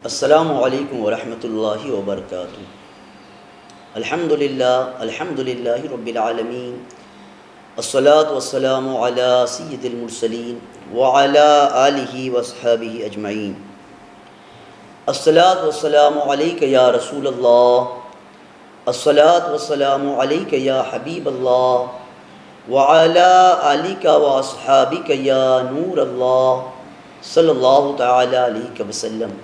السلام علیکم ورحمۃ اللہ وبرکاتہ۔ الحمد للہ رب العالمین، الصلاۃ والسلام علی سید المرسلین وعلی آلہ واصحابہ اجمعین۔ الصلاۃ والسلام علیک یا رسول اللہ، الصلاۃ والسلام علیک یا حبیب اللہ، وعلی آلک واصحابک یا نور اللہ، صلی اللہ تعالی علیہ وسلم۔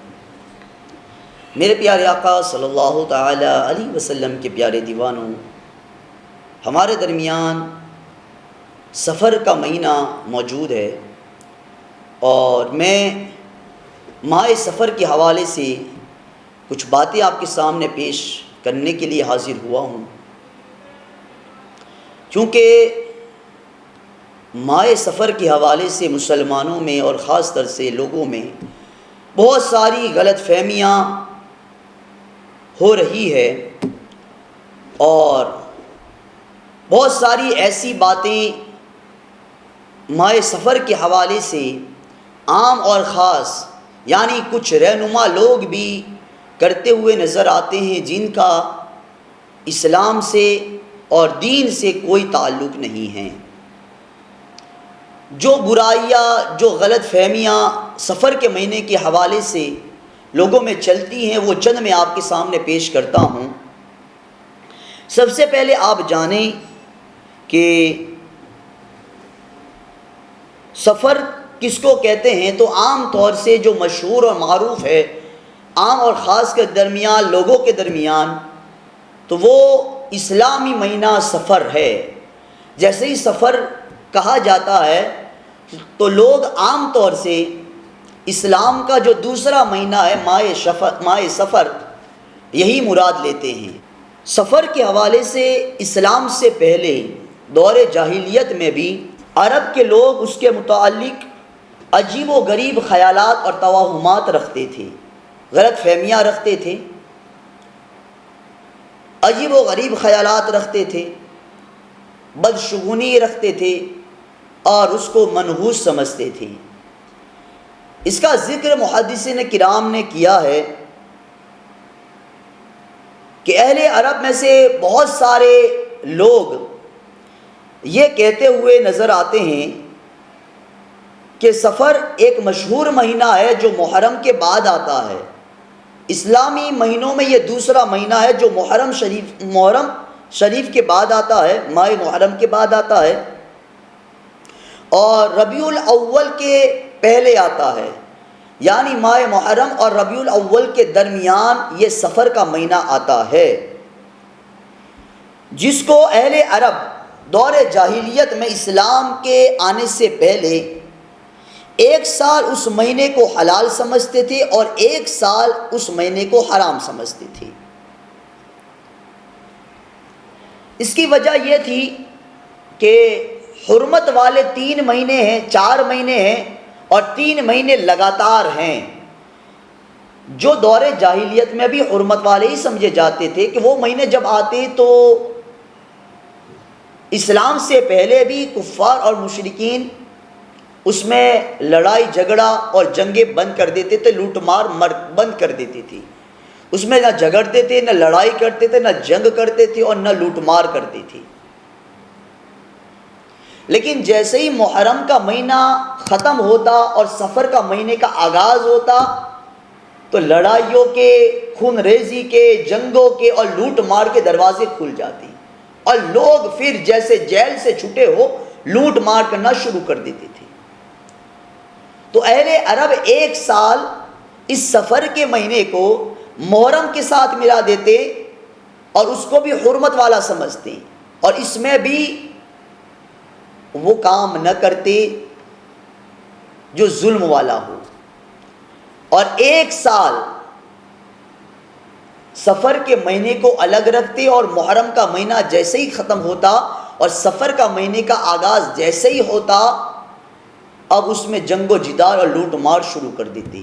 میرے پیارے آقا صلی اللہ تعالی علیہ وسلم کے پیارے دیوانوں، ہمارے درمیان سفر کا مہینہ موجود ہے اور میں ماہ سفر کے حوالے سے کچھ باتیں آپ کے سامنے پیش کرنے کے لیے حاضر ہوا ہوں، کیونکہ ماہ سفر کے حوالے سے مسلمانوں میں اور خاص طور سے لوگوں میں بہت ساری غلط فہمیاں ہو رہی ہے اور بہت ساری ایسی باتیں ماہ سفر کے حوالے سے عام اور خاص یعنی کچھ رہنما لوگ بھی کرتے ہوئے نظر آتے ہیں جن کا اسلام سے اور دین سے کوئی تعلق نہیں ہے۔ جو برائیاں، جو غلط فہمیاں سفر کے مہینے کے حوالے سے لوگوں میں چلتی ہیں وہ چند میں آپ کے سامنے پیش کرتا ہوں۔ سب سے پہلے آپ جانیں کہ سفر کس کو کہتے ہیں، تو عام طور سے جو مشہور اور معروف ہے عام اور خاص کے درمیان، لوگوں کے درمیان، تو وہ اسلامی مہینہ سفر ہے۔ جیسے ہی سفر کہا جاتا ہے تو لوگ عام طور سے اسلام کا جو دوسرا مہینہ ہے ماہ سفر، یہی مراد لیتے ہیں۔ سفر کے حوالے سے اسلام سے پہلے دور جاہلیت میں بھی عرب کے لوگ اس کے متعلق عجیب و غریب خیالات اور توہمات رکھتے تھے، غلط فہمیاں رکھتے تھے، عجیب و غریب خیالات رکھتے تھے، بدشگونی رکھتے تھے اور اس کو منحوس سمجھتے تھے۔ اس کا ذکر محدثین کرام نے کیا ہے کہ اہل عرب میں سے بہت سارے لوگ یہ کہتے ہوئے نظر آتے ہیں کہ سفر ایک مشہور مہینہ ہے جو محرم کے بعد آتا ہے۔ اسلامی مہینوں میں یہ دوسرا مہینہ ہے جو محرم شریف کے بعد آتا ہے، ماہ محرم کے بعد آتا ہے اور ربیع الاول کے پہلے آتا ہے، یعنی ماہ محرم اور ربیع الاول کے درمیان یہ سفر کا مہینہ آتا ہے، جس کو اہل عرب دور جاہلیت میں اسلام کے آنے سے پہلے ایک سال اس مہینے کو حلال سمجھتے تھے اور ایک سال اس مہینے کو حرام سمجھتے تھے۔ اس کی وجہ یہ تھی کہ حرمت والے 3 مہینے ہیں، 4 مہینے ہیں اور 3 مہینے لگاتار ہیں، جو دور جاہلیت میں بھی حرمت والے ہی سمجھے جاتے تھے کہ وہ مہینے جب آتے تو اسلام سے پہلے بھی کفار اور مشرکین اس میں لڑائی جھگڑا اور جنگیں بند کر دیتے تھے، لوٹ مار بند کر دیتے تھے، اس میں نہ جھگڑتے تھے، نہ لڑائی کرتے تھے، نہ جنگ کرتے تھے اور نہ لوٹ مار کرتے تھے۔ لیکن جیسے ہی محرم کا مہینہ ختم ہوتا اور سفر کا مہینے کا آغاز ہوتا تو لڑائیوں کے، خون ریزی کے، جنگوں کے اور لوٹ مار کے دروازے کھل جاتے اور لوگ پھر جیسے جیل سے چھوٹے ہو لوٹ مار کرنا شروع کر دیتے تھے۔ تو اہل عرب ایک سال اس سفر کے مہینے کو محرم کے ساتھ ملا دیتے اور اس کو بھی حرمت والا سمجھتے اور اس میں بھی وہ کام نہ کرتے جو ظلم والا ہو، اور ایک سال سفر کے مہینے کو الگ رکھتے اور محرم کا مہینہ جیسے ہی ختم ہوتا اور سفر کا مہینے کا آغاز جیسے ہی ہوتا اب اس میں جنگ و جدال اور لوٹ مار شروع کر دیتے۔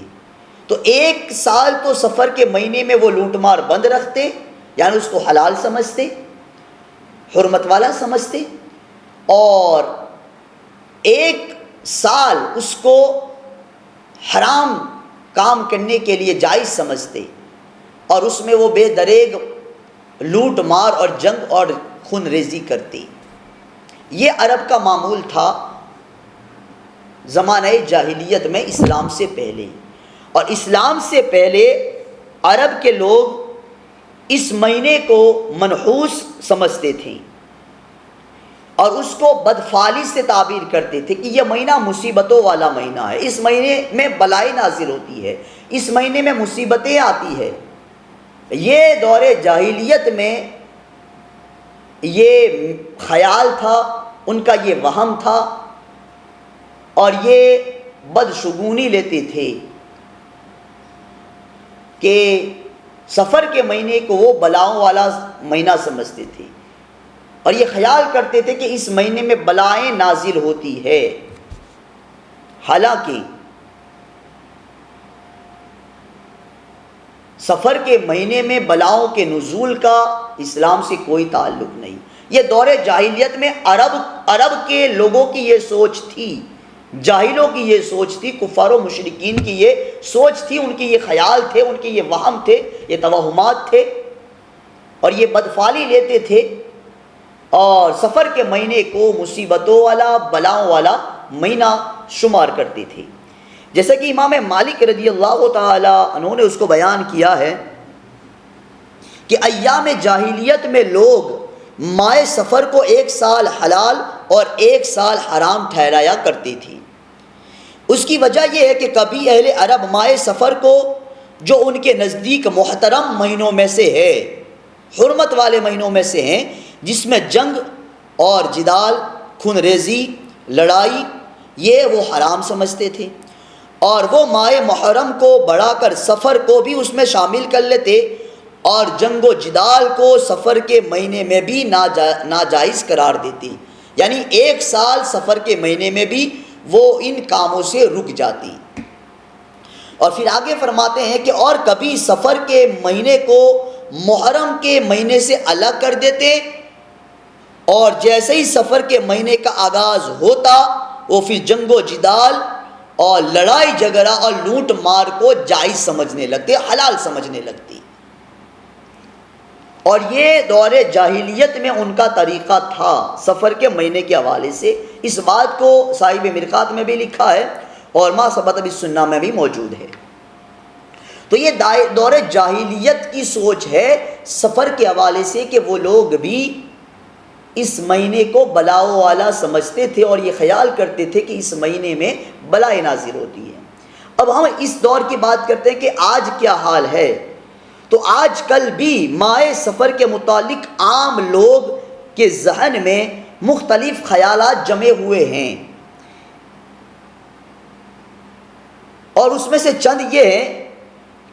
تو ایک سال تو سفر کے مہینے میں وہ لوٹ مار بند رکھتے، یعنی اس کو حلال سمجھتے، حرمت والا سمجھتے، اور ایک سال اس کو حرام کام کرنے کے لیے جائز سمجھتے اور اس میں وہ بے دریغ لوٹ مار اور جنگ اور خون ریزی کرتے۔ یہ عرب کا معمول تھا زمانہ جاہلیت میں اسلام سے پہلے، اور اسلام سے پہلے عرب کے لوگ اس مہینے کو منحوس سمجھتے تھے اور اس کو بدفعلی سے تعبیر کرتے تھے کہ یہ مہینہ مصیبتوں والا مہینہ ہے، اس مہینے میں بلائی نازل ہوتی ہے، اس مہینے میں مصیبتیں آتی ہے۔ یہ دور جاہلیت میں یہ خیال تھا، ان کا یہ وہم تھا، اور یہ بدشگونی لیتے تھے کہ سفر کے مہینے کو وہ بلاؤں والا مہینہ سمجھتے تھے اور یہ خیال کرتے تھے کہ اس مہینے میں بلائیں نازل ہوتی ہے۔ حالانکہ سفر کے مہینے میں بلاؤں کے نزول کا اسلام سے کوئی تعلق نہیں۔ یہ دور جاہلیت میں عرب کے لوگوں کی یہ سوچ تھی، جاہلوں کی یہ سوچ تھی، کفار و مشرکین کی یہ سوچ تھی، ان کی یہ خیال تھے، ان کے یہ وہم تھے، یہ توہمات تھے، اور یہ بدفعلی لیتے تھے اور سفر کے مہینے کو مصیبتوں والا بلاؤں والا مہینہ شمار کرتے تھے۔ جیسا کہ امام مالک رضی اللہ تعالی عنہ نے اس کو بیان کیا ہے کہ ایام جاہلیت میں لوگ ماہ سفر کو 1 سال حلال اور 1 سال حرام ٹھہرایا کرتی تھی۔ اس کی وجہ یہ ہے کہ کبھی اہل عرب ماہ سفر کو، جو ان کے نزدیک محترم مہینوں میں سے ہے، حرمت والے مہینوں میں سے ہیں، جس میں جنگ اور جدال، خون ریزی، لڑائی، یہ وہ حرام سمجھتے تھے، اور وہ ماہ محرم کو بڑھا کر سفر کو بھی اس میں شامل کر لیتے اور جنگ و جدال کو سفر کے مہینے میں بھی ناجائز قرار دیتی، یعنی 1 سال سفر کے مہینے میں بھی وہ ان کاموں سے رک جاتی۔ اور پھر آگے فرماتے ہیں کہ اور کبھی سفر کے مہینے کو محرم کے مہینے سے الگ کر دیتے، اور جیسے ہی سفر کے مہینے کا آغاز ہوتا وہ پھر جنگ و جدال اور لڑائی جھگڑا اور لوٹ مار کو جائز سمجھنے لگتے، حلال سمجھنے لگتی۔ اور یہ دور جاہلیت میں ان کا طریقہ تھا سفر کے مہینے کے حوالے سے۔ اس بات کو صاحب مرقات میں بھی لکھا ہے اور ما ثبت بالسنہ میں بھی موجود ہے۔ تو یہ دور جاہلیت کی سوچ ہے سفر کے حوالے سے کہ وہ لوگ بھی اس مہینے کو بلاؤں والا سمجھتے تھے اور یہ خیال کرتے تھے کہ اس مہینے میں بلائیں نازل ہوتی ہے۔ اب ہم اس دور کی بات کرتے ہیں کہ آج کیا حال ہے، تو آج کل بھی ماہ سفر کے متعلق عام لوگ کے ذہن میں مختلف خیالات جمے ہوئے ہیں، اور اس میں سے چند یہ ہیں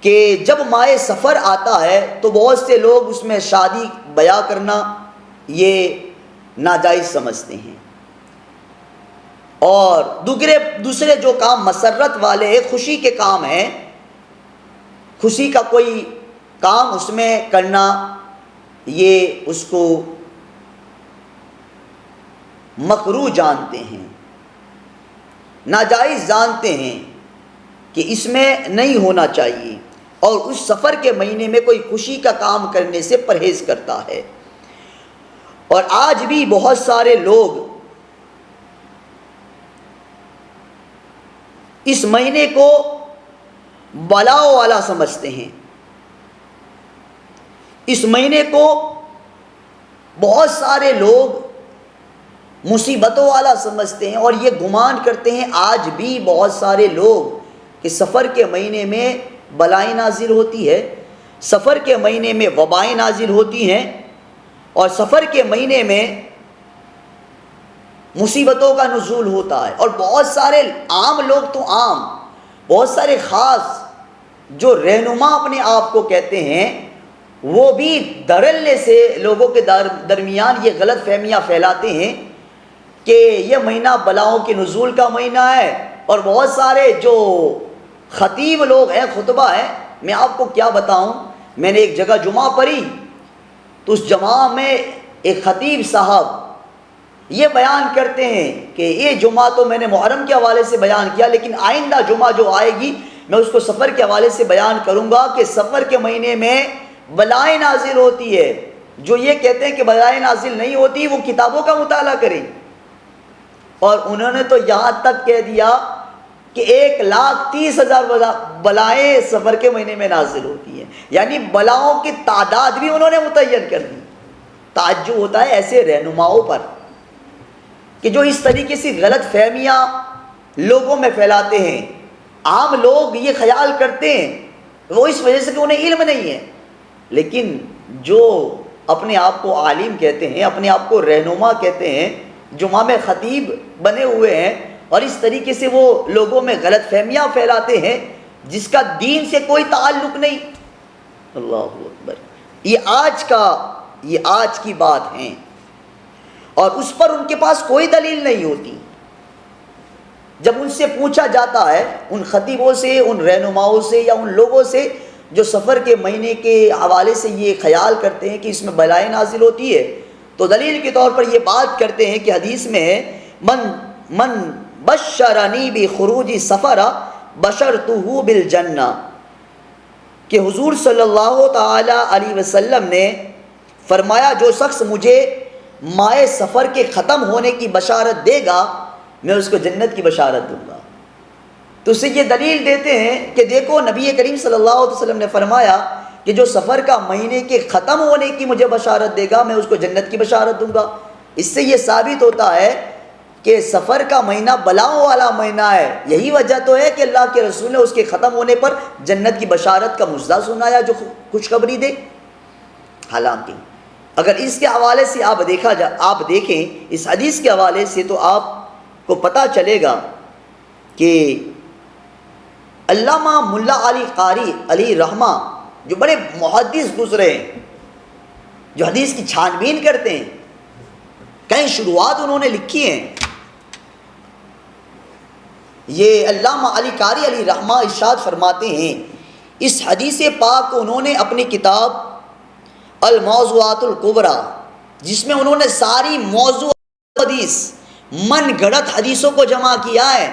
کہ جب ماہ سفر آتا ہے تو بہت سے لوگ اس میں شادی بیاہ کرنا یہ ناجائز سمجھتے ہیں، اور دوسرے جو کام مسرت والے ہیں، خوشی کے کام ہیں، خوشی کا کوئی کام اس میں کرنا، یہ اس کو مکروہ جانتے ہیں، ناجائز جانتے ہیں کہ اس میں نہیں ہونا چاہیے، اور اس سفر کے مہینے میں کوئی خوشی کا کام کرنے سے پرہیز کرتا ہے۔ اور آج بھی بہت سارے لوگ اس مہینے کو بلاؤ والا سمجھتے ہیں، اس مہینے کو بہت سارے لوگ مصیبتوں والا سمجھتے ہیں، اور یہ گمان کرتے ہیں آج بھی بہت سارے لوگ کہ سفر کے مہینے میں بلائیں نازل ہوتی ہے، سفر کے مہینے میں وبائیں نازل ہوتی ہیں، اور سفر کے مہینے میں مصیبتوں کا نزول ہوتا ہے۔ اور بہت سارے عام لوگ تو عام، بہت سارے خاص جو رہنما اپنے آپ کو کہتے ہیں، وہ بھی دھڑلے سے لوگوں کے درمیان یہ غلط فہمیاں پھیلاتے ہیں کہ یہ مہینہ بلاؤں کے نزول کا مہینہ ہے، اور بہت سارے جو خطیب لوگ ہیں، خطبہ ہیں، میں آپ کو کیا بتاؤں، میں نے ایک جگہ جمعہ پڑھی تو اس جمعہ میں ایک خطیب صاحب یہ بیان کرتے ہیں کہ یہ جمعہ تو میں نے محرم کے حوالے سے بیان کیا، لیکن آئندہ جمعہ جو آئے گی میں اس کو سفر کے حوالے سے بیان کروں گا کہ سفر کے مہینے میں بلائیں نازل ہوتی ہے. جو یہ کہتے ہیں کہ بلائیں نازل نہیں ہوتی وہ کتابوں کا مطالعہ کریں. اور انہوں نے تو یہاں تک کہہ دیا کہ 1,30,000 بلائیں سفر کے مہینے میں نازل ہوتی ہیں. یعنی بلاؤں کی تعداد بھی انہوں نے متعین کر دی. تعجب ہوتا ہے ایسے رہنماؤں پر کہ جو اس طریقے سے غلط فہمیاں لوگوں میں پھیلاتے ہیں. عام لوگ یہ خیال کرتے ہیں وہ اس وجہ سے کہ انہیں علم نہیں ہے، لیکن جو اپنے آپ کو عالم کہتے ہیں، اپنے آپ کو رہنما کہتے ہیں، جو امام خطیب بنے ہوئے ہیں، اور اس طریقے سے وہ لوگوں میں غلط فہمیاں پھیلاتے ہیں جس کا دین سے کوئی تعلق نہیں. اللہ اکبر. یہ آج کی بات ہے اور اس پر ان کے پاس کوئی دلیل نہیں ہوتی. جب ان سے پوچھا جاتا ہے، ان خطیبوں سے، ان رہنماؤں سے، یا ان لوگوں سے جو سفر کے مہینے کے حوالے سے یہ خیال کرتے ہیں کہ اس میں بلائیں نازل ہوتی ہے، تو دلیل کے طور پر یہ بات کرتے ہیں کہ حدیث میں ہے من بشرنی بخروج سفر بشرتہ بالجنہ، کہ حضور صلی اللہ تعالی علیہ وسلم نے فرمایا جو شخص مجھے مائع سفر کے ختم ہونے کی بشارت دے گا میں اس کو جنت کی بشارت دوں گا. تو اسے یہ دلیل دیتے ہیں کہ دیکھو نبی کریم صلی اللہ علیہ وسلم نے فرمایا کہ جو سفر کا مہینے کے ختم ہونے کی مجھے بشارت دے گا میں اس کو جنت کی بشارت دوں گا. اس سے یہ ثابت ہوتا ہے کہ سفر کا مہینہ بلاؤں والا مہینہ ہے. یہی وجہ تو ہے کہ اللہ کے رسول نے اس کے ختم ہونے پر جنت کی بشارت کا مژدہ سنایا جو خوشخبری دے. حالانکہ اگر اس کے حوالے سے آپ دیکھیں اس حدیث کے حوالے سے تو آپ کو پتہ چلے گا کہ علامہ ملا علی قاری علی رحمہ جو بڑے محدث گزرے ہیں، جو حدیث کی چھان بین کرتے ہیں، کئی شروعات انہوں نے لکھی ہیں. یہ علامہ علی قاری علی رحمہ ارشاد فرماتے ہیں اس حدیث پاک کو انہوں نے اپنی کتاب الموضوعات الکبریٰ، جس میں انہوں نے ساری موضوع حدیث من گھڑت حدیثوں کو جمع کیا ہے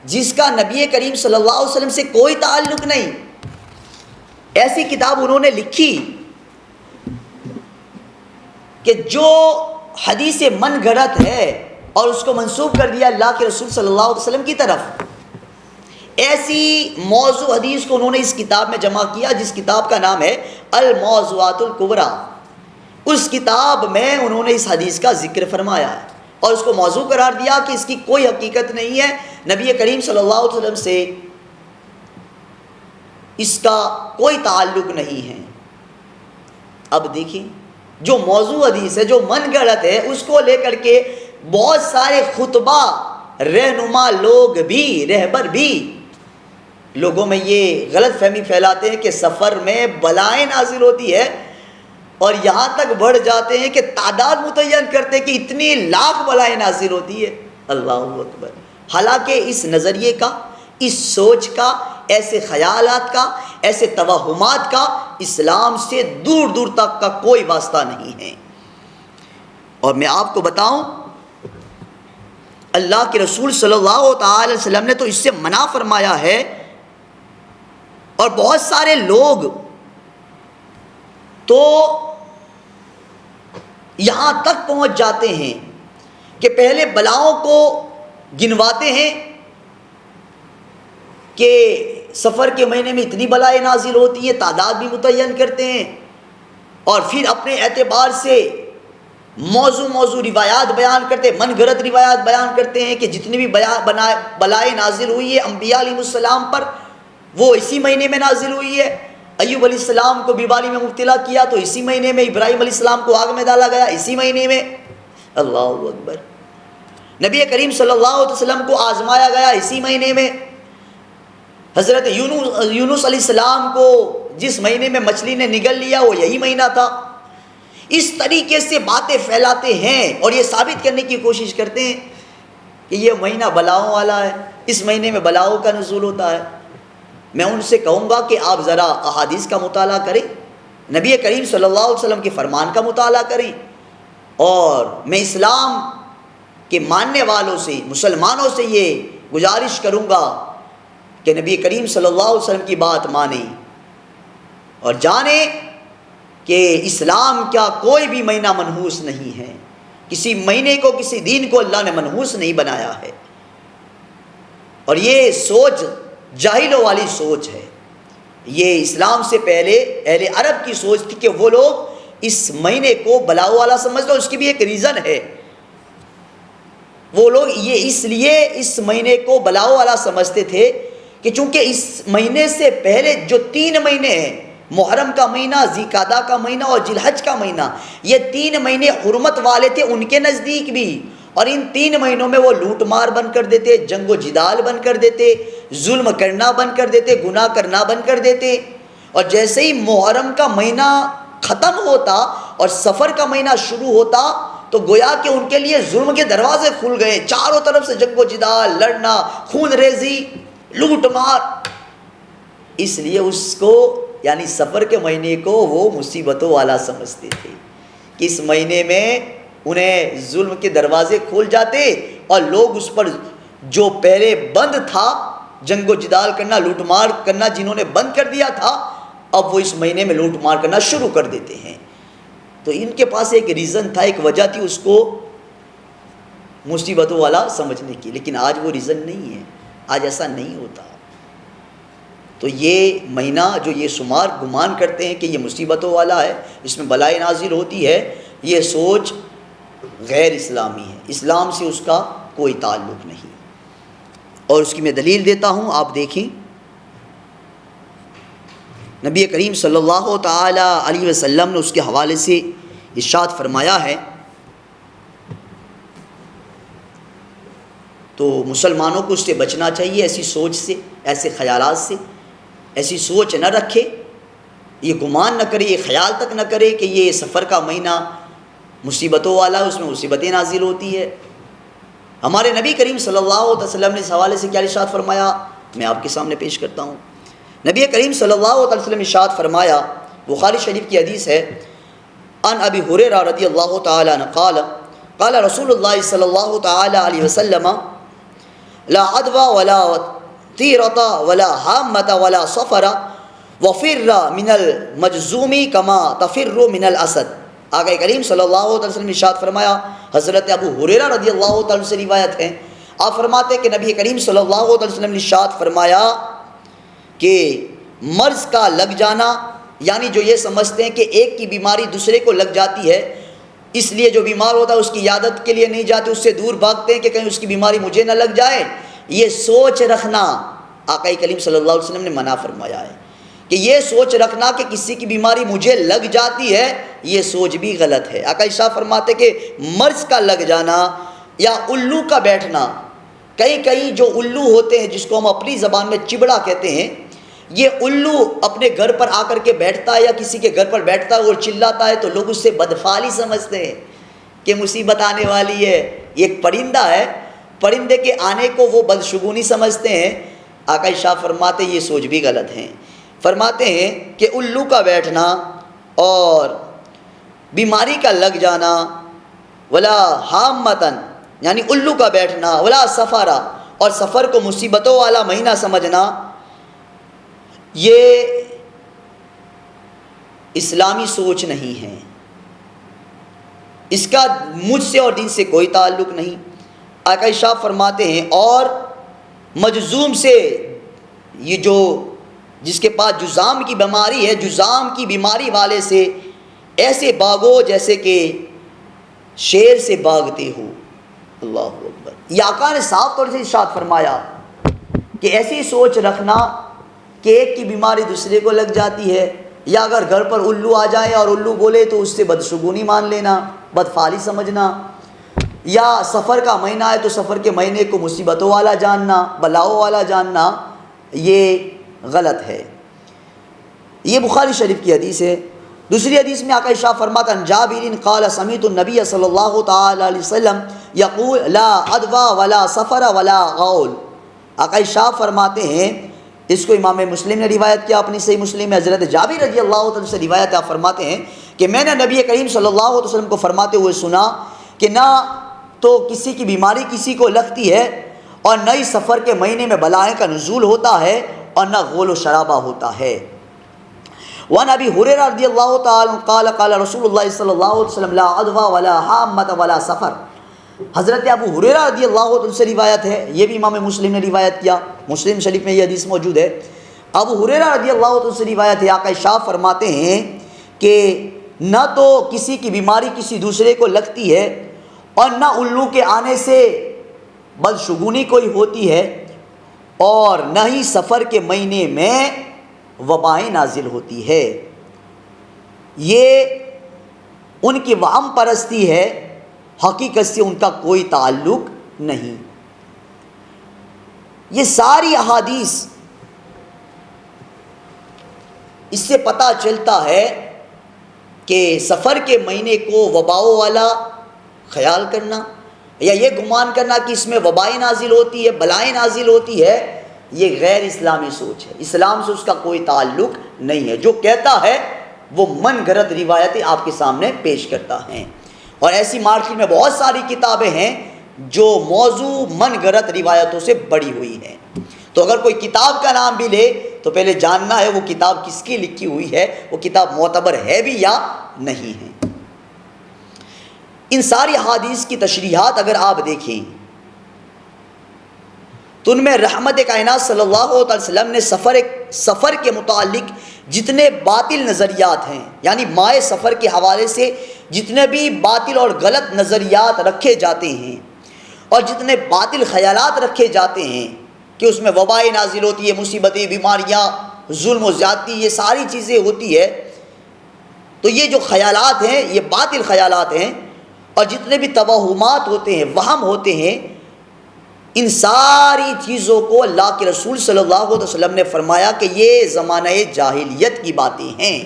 جس کا نبی کریم صلی اللہ علیہ وسلم سے کوئی تعلق نہیں، ایسی کتاب انہوں نے لکھی کہ جو حدیث من گھڑت ہے اور اس کو منسوب کر دیا اللہ کے رسول صلی اللہ علیہ وسلم کی طرف. ایسی موضوع حدیث کو انہوں نے اس کتاب میں جمع کیا جس کتاب کا نام ہے الموضوعات الکبریٰ. اس کتاب میں انہوں نے اس حدیث کا ذکر فرمایا ہے اور اس کو موضوع قرار دیا کہ اس کی کوئی حقیقت نہیں ہے، نبی کریم صلی اللہ علیہ وسلم سے اس کا کوئی تعلق نہیں ہے. اب دیکھیں جو موضوع حدیث ہے، جو من گھڑت ہے، اس کو لے کر کے بہت سارے خطبہ رہنما لوگ بھی، رہبر بھی لوگوں میں یہ غلط فہمی پھیلاتے ہیں کہ سفر میں بلائیں نازل ہوتی ہے، اور یہاں تک بڑھ جاتے ہیں کہ تعداد متعین کرتے ہیں کہ اتنی لاکھ بلائیں نازل ہوتی ہے. اللہ اکبر. حالانکہ اس نظریے کا، اس سوچ کا، ایسے خیالات کا، ایسے توہمات کا اسلام سے دور دور تک کا کوئی واسطہ نہیں ہے. اور میں آپ کو بتاؤں اللہ کے رسول صلی اللہ تعالی وسلم نے تو اس سے منع فرمایا ہے، اور بہت سارے لوگ تو یہاں تک پہنچ جاتے ہیں کہ پہلے بلاؤں کو گنواتے ہیں کہ سفر کے مہینے میں اتنی بلائیں نازل ہوتی ہے، تعداد بھی متعین کرتے ہیں، اور پھر اپنے اعتبار سے موضوع روایات بیان کرتے ہیں، من گھڑت روایات بیان کرتے ہیں کہ جتنی بھی بلائیں نازل ہوئی ہے انبیاء علیہ السلام پر وہ اسی مہینے میں نازل ہوئی ہے. ایوب علیہ السلام کو بیماری میں مبتلا کیا تو اسی مہینے میں، ابراہیم علیہ السلام کو آگ میں ڈالا گیا اسی مہینے میں. اللہ اکبر. نبی کریم صلی اللہ علیہ وسلم کو آزمایا گیا اسی مہینے میں. حضرت یونس علیہ السلام کو جس مہینے میں مچھلی نے نگل لیا وہ یہی مہینہ تھا. اس طریقے سے باتیں پھیلاتے ہیں اور یہ ثابت کرنے کی کوشش کرتے ہیں کہ یہ مہینہ بلاؤں والا ہے، اس مہینے میں بلاؤں کا نزول ہوتا ہے. میں ان سے کہوں گا کہ آپ ذرا احادیث کا مطالعہ کریں، نبی کریم صلی اللہ علیہ وسلم کے فرمان کا مطالعہ کریں. اور میں اسلام کے ماننے والوں سے، مسلمانوں سے یہ گزارش کروں گا کہ نبی کریم صلی اللہ علیہ وسلم کی بات مانیں اور جانیں کہ اسلام کا کوئی بھی مہینہ منحوس نہیں ہے، کسی مہینے کو کسی دین کو اللہ نے منحوس نہیں بنایا ہے۔ اور یہ سوچ جاہلوں والی سوچ ہے، یہ اسلام سے پہلے اہل عرب کی سوچ تھی کہ وہ لوگ اس مہینے کو بلاؤ والا سمجھتے، اس کی بھی ایک ریزن ہے، وہ لوگ یہ اس لیے اس مہینے کو بلاؤ والا سمجھتے تھے کہ چونکہ اس مہینے سے پہلے جو 3 مہینے ہیں، محرم کا مہینہ، ذی-القعدہ کا مہینہ اور ذی الحج کا مہینہ، یہ 3 مہینے حرمت والے تھے ان کے نزدیک بھی، اور ان 3 مہینوں میں وہ لوٹ مار بند کر دیتے، جنگ و جدال بند کر دیتے، ظلم کرنا بند کر دیتے، گناہ کرنا بند کر دیتے۔ اور جیسے ہی محرم کا مہینہ ختم ہوتا اور سفر کا مہینہ شروع ہوتا تو گویا کہ ان کے لیے ظلم کے دروازے کھل گئے، چاروں طرف سے جنگ و جدال، لڑنا، خون ریزی، لوٹ مار۔ اس لیے اس کو یعنی سفر کے مہینے کو وہ مصیبتوں والا سمجھتے تھے کہ اس مہینے میں انہیں ظلم کے دروازے کھول جاتے اور لوگ اس پر جو پہلے بند تھا جنگ و جدال کرنا، لوٹ مار کرنا، جنہوں نے بند کر دیا تھا اب وہ اس مہینے میں لوٹ مار کرنا شروع کر دیتے ہیں۔ تو ان کے پاس ایک ریزن تھا، ایک وجہ تھی اس کو مصیبتوں والا سمجھنے کی، لیکن آج وہ ریزن نہیں ہے، آج ایسا نہیں ہوتا۔ تو یہ مہینہ جو یہ شمار گمان کرتے ہیں کہ یہ مصیبتوں والا ہے، اس میں بلائیں نازل ہوتی ہے، یہ سوچ غیر اسلامی ہے، اسلام سے اس کا کوئی تعلق نہیں۔ اور اس کی میں دلیل دیتا ہوں، آپ دیکھیں نبی کریم صلی اللہ تعالی علیہ وسلم نے اس کے حوالے سے ارشاد فرمایا ہے، تو مسلمانوں کو اس سے بچنا چاہیے، ایسی سوچ سے، ایسے خیالات سے، ایسی سوچ نہ رکھے، یہ گمان نہ کرے، یہ خیال تک نہ کرے کہ یہ سفر کا مہینہ مصیبتوں والا، اس میں مصیبتیں نازل ہوتی ہے۔ ہمارے نبی کریم صلی اللہ علیہ وسلم نے اس حوالے سے کیا ارشاد فرمایا، میں آپ کے سامنے پیش کرتا ہوں۔ نبی کریم صلی اللہ علیہ وسلم ارشاد فرمایا، بخاری شریف کی حدیث ہے، ان ابی ہریرہ رضی اللہ تعالی عنہ قال قال رسول اللہ صلی اللہ تعالی علیہ وسلم لا عدوى ولا طیرۃ ولا حامۃ ولا صفر وفر من المجذوم کما تفر من الاسد۔ آقا کریم صلی اللہ علیہ وسلم نے ارشاد فرمایا، حضرت ابو ہریرہ رضی اللہ تعالی عنہ سے روایت ہے، آپ فرماتے ہیں کہ نبی کریم صلی اللہ علیہ وسلم نے ارشاد فرمایا کہ مرض کا لگ جانا، یعنی جو یہ سمجھتے ہیں کہ ایک کی بیماری دوسرے کو لگ جاتی ہے، اس لیے جو بیمار ہوتا ہے اس کی عیادت کے لیے نہیں جاتے، اس سے دور بھاگتے ہیں کہ کہیں اس کی بیماری مجھے نہ لگ جائے، یہ سوچ رکھنا آقا کریم صلی اللہ علیہ وسلم نے منع فرمایا ہے کہ یہ سوچ رکھنا کہ کسی کی بیماری مجھے لگ جاتی ہے، یہ سوچ بھی غلط ہے۔ آقا شاہ فرماتے کہ مرض کا لگ جانا یا الو کا بیٹھنا، کئی جو الو ہوتے ہیں جس کو ہم اپنی زبان میں چبڑا کہتے ہیں، یہ الو اپنے گھر پر آ کر کے بیٹھتا ہے یا کسی کے گھر پر بیٹھتا ہے اور چلاتا ہے تو لوگ اس سے بدفعلی سمجھتے ہیں کہ مصیبت آنے والی ہے، یہ ایک پرندہ ہے، پرندے کے آنے کو وہ بدشگونی سمجھتے ہیں۔ آقا شاہ فرماتے یہ سوچ بھی غلط ہیں، فرماتے ہیں کہ الو کا بیٹھنا اور بیماری کا لگ جانا، ولا حامتن یعنی الو کا بیٹھنا، ولا سفارا اور سفر کو مصیبتوں والا مہینہ سمجھنا، یہ اسلامی سوچ نہیں ہے، اس کا مجھ سے اور دین سے کوئی تعلق نہیں۔ آقا شاہ فرماتے ہیں اور مجذوم سے، یہ جو جس کے پاس جذام کی بیماری ہے، جذام کی بیماری والے سے ایسے بھاگو جیسے کہ شیر سے بھاگتے ہو۔ اللہ اکبر۔ یہ آقا نے صاف طور سے ارشاد فرمایا کہ ایسی سوچ رکھنا کہ ایک کی بیماری دوسرے کو لگ جاتی ہے، یا اگر گھر پر الو آ جائے اور الو بولے تو اس سے بدشگونی مان لینا، بدفعلی سمجھنا، یا سفر کا مہینہ ہے تو سفر کے مہینے کو مصیبتوں والا جاننا، بلاؤں والا جاننا، یہ غلط ہے۔ یہ بخاری شریف کی حدیث ہے۔ دوسری حدیث میں آقا شاہ فرماتا ان جابر قال سمعت النبی صلی اللہ تعالی علیہ وسلم یقول لا عدوى ولا سفر ولا غول۔ آقا شاہ فرماتے ہیں، اس کو امام مسلم نے روایت کیا اپنی صحیح مسلم میں، حضرت جابر رضی اللہ عنہ سے روایت ہے، آپ فرماتے ہیں کہ میں نے نبی کریم صلی اللہ علیہ وسلم کو فرماتے ہوئے سنا کہ نہ تو کسی کی بیماری کسی کو لگتی ہے اور نہ ہی سفر کے مہینے میں بلائیں کا نزول ہوتا ہے اور نہ غول و شرابہ ہوتا ہے۔ وعن ابی ہریرہ رضی اللہ تعالی قال قال رسول اللہ صلی اللہ علیہ وسلم لا عدوى ولا حامۃ ولا سفر۔ حضرت ابو ہریرہ رضی اللہ عنہ سے روایت ہے، یہ بھی امام مسلم نے روایت کیا، مسلم شریف میں یہ حدیث موجود ہے۔ ابو ہریرہ رضی اللہ عنہ سے روایت ہے، آقا شاہ فرماتے ہیں کہ نہ تو کسی کی بیماری کسی دوسرے کو لگتی ہے اور نہ الو کے آنے سے بدشگونی کوئی ہوتی ہے، اور نہ ہی سفر کے مہینے میں وبائیں نازل ہوتی ہے۔ یہ ان کی وہم پرستی ہے، حقیقت سے ان کا کوئی تعلق نہیں۔ یہ ساری احادیث اس سے پتہ چلتا ہے کہ سفر کے مہینے کو وباؤں والا خیال کرنا یا یہ گمان کرنا کہ اس میں وبائیں نازل ہوتی ہے، بلائیں نازل ہوتی ہے، یہ غیر اسلامی سوچ ہے، اسلام سے اس کا کوئی تعلق نہیں ہے۔ جو کہتا ہے وہ من گھڑت روایتیں آپ کے سامنے پیش کرتا ہے، اور ایسی مارکیٹ میں بہت ساری کتابیں ہیں جو موضوع من گھڑت روایتوں سے بڑی ہوئی ہیں۔ تو اگر کوئی کتاب کا نام بھی لے تو پہلے جاننا ہے وہ کتاب کس کی لکھی ہوئی ہے، وہ کتاب معتبر ہے بھی یا نہیں ہے۔ ان ساری حدیث کی تشریحات اگر آپ دیکھیں تو ان میں رحمت کائنات صلی اللہ علیہ وسلم نے سفر کے متعلق جتنے باطل نظریات ہیں، یعنی مائع سفر کے حوالے سے جتنے بھی باطل اور غلط نظریات رکھے جاتے ہیں اور جتنے باطل خیالات رکھے جاتے ہیں کہ اس میں وبائیں نازل ہوتی ہے، مصیبتیں، بیماریاں، ظلم و زیادتی، یہ ساری چیزیں ہوتی ہے، تو یہ جو خیالات ہیں یہ باطل خیالات ہیں، اور جتنے بھی توہمات ہوتے ہیں، وہم ہوتے ہیں، ان ساری چیزوں کو اللہ کے رسول صلی اللہ علیہ وسلم نے فرمایا کہ یہ زمانہ جاہلیت کی باتیں ہیں،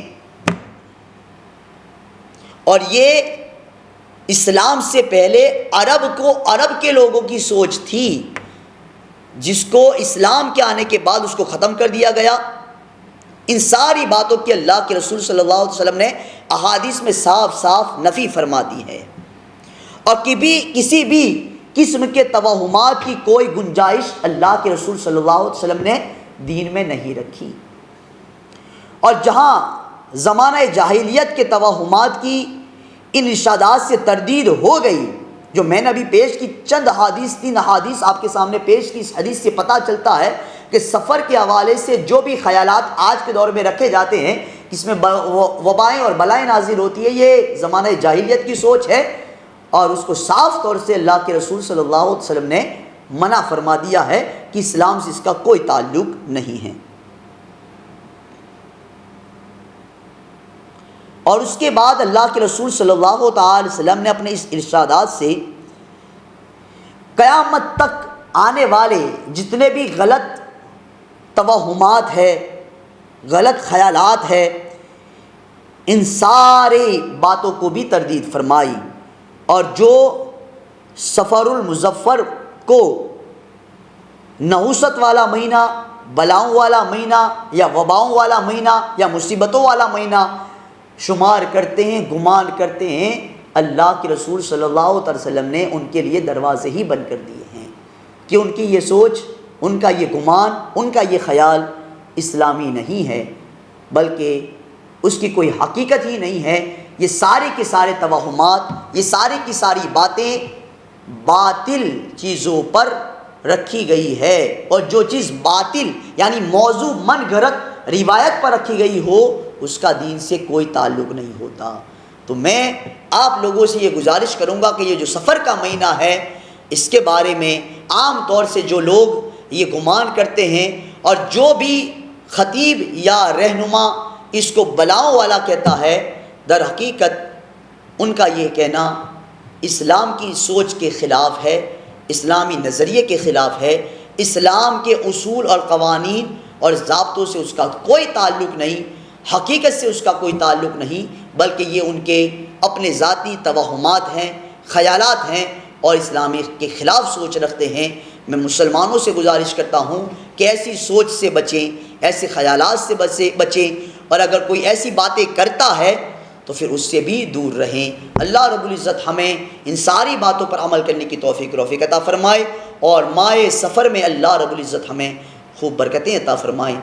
اور یہ اسلام سے پہلے عرب کے لوگوں کی سوچ تھی، جس کو اسلام کے آنے کے بعد اس کو ختم کر دیا گیا۔ ان ساری باتوں کی اللہ کے رسول صلی اللہ علیہ وسلم نے احادیث میں صاف صاف نفی فرما دی ہے، اور کسی بھی قسم کے توہمات کی کوئی گنجائش اللہ کے رسول صلی اللہ علیہ وسلم نے دین میں نہیں رکھی۔ اور جہاں زمانہ جاہلیت کے توہمات کی ان ارشادات سے تردید ہو گئی، جو میں نے ابھی پیش کی چند احادیث، 3 احادیث آپ کے سامنے پیش کی، اس حدیث سے پتہ چلتا ہے کہ سفر کے حوالے سے جو بھی خیالات آج کے دور میں رکھے جاتے ہیں، اس میں وبائیں اور بلائیں نازل ہوتی ہے، یہ زمانہ جاہلیت کی سوچ ہے، اور اس کو صاف طور سے اللہ کے رسول صلی اللہ علیہ وسلم نے منع فرما دیا ہے کہ اسلام سے اس کا کوئی تعلق نہیں ہے۔ اور اس کے بعد اللہ کے رسول صلی اللہ تعالی وسلم نے اپنے اس ارشادات سے قیامت تک آنے والے جتنے بھی غلط توہمات ہے، غلط خیالات ہے، ان سارے باتوں کو بھی تردید فرمائی، اور جو سفر المظفر کو نحوست والا مہینہ، بلاؤں والا مہینہ، یا وباؤں والا مہینہ، یا مصیبتوں والا مہینہ شمار کرتے ہیں، گمان کرتے ہیں، اللہ کے رسول صلی اللہ علیہ وسلم نے ان کے لیے دروازے ہی بند کر دیے ہیں، کہ ان کی یہ سوچ، ان کا یہ گمان، ان کا یہ خیال اسلامی نہیں ہے، بلکہ اس کی کوئی حقیقت ہی نہیں ہے۔ یہ سارے کے سارے توہمات، یہ ساری کی ساری باتیں باطل چیزوں پر رکھی گئی ہے، اور جو چیز باطل یعنی موضوع من گھڑت روایت پر رکھی گئی ہو، اس کا دین سے کوئی تعلق نہیں ہوتا۔ تو میں آپ لوگوں سے یہ گزارش کروں گا کہ یہ جو سفر کا مہینہ ہے، اس کے بارے میں عام طور سے جو لوگ یہ گمان کرتے ہیں، اور جو بھی خطیب یا رہنما اس کو بلاؤں والا کہتا ہے، در حقیقت ان کا یہ کہنا اسلام کی سوچ کے خلاف ہے، اسلامی نظریے کے خلاف ہے، اسلام کے اصول اور قوانین اور ضابطوں سے اس کا کوئی تعلق نہیں، حقیقت سے اس کا کوئی تعلق نہیں، بلکہ یہ ان کے اپنے ذاتی توہمات ہیں، خیالات ہیں، اور اسلام کے خلاف سوچ رکھتے ہیں۔ میں مسلمانوں سے گزارش کرتا ہوں کہ ایسی سوچ سے بچیں، ایسے خیالات سے بچیں، اور اگر کوئی ایسی باتیں کرتا ہے تو پھر اس سے بھی دور رہیں۔ اللہ رب العزت ہمیں ان ساری باتوں پر عمل کرنے کی توفیق عطا فرمائے۔ اور مائے سفر میں اللہ رب العزت ہمیں خوب برکتیں عطا فرمائیں۔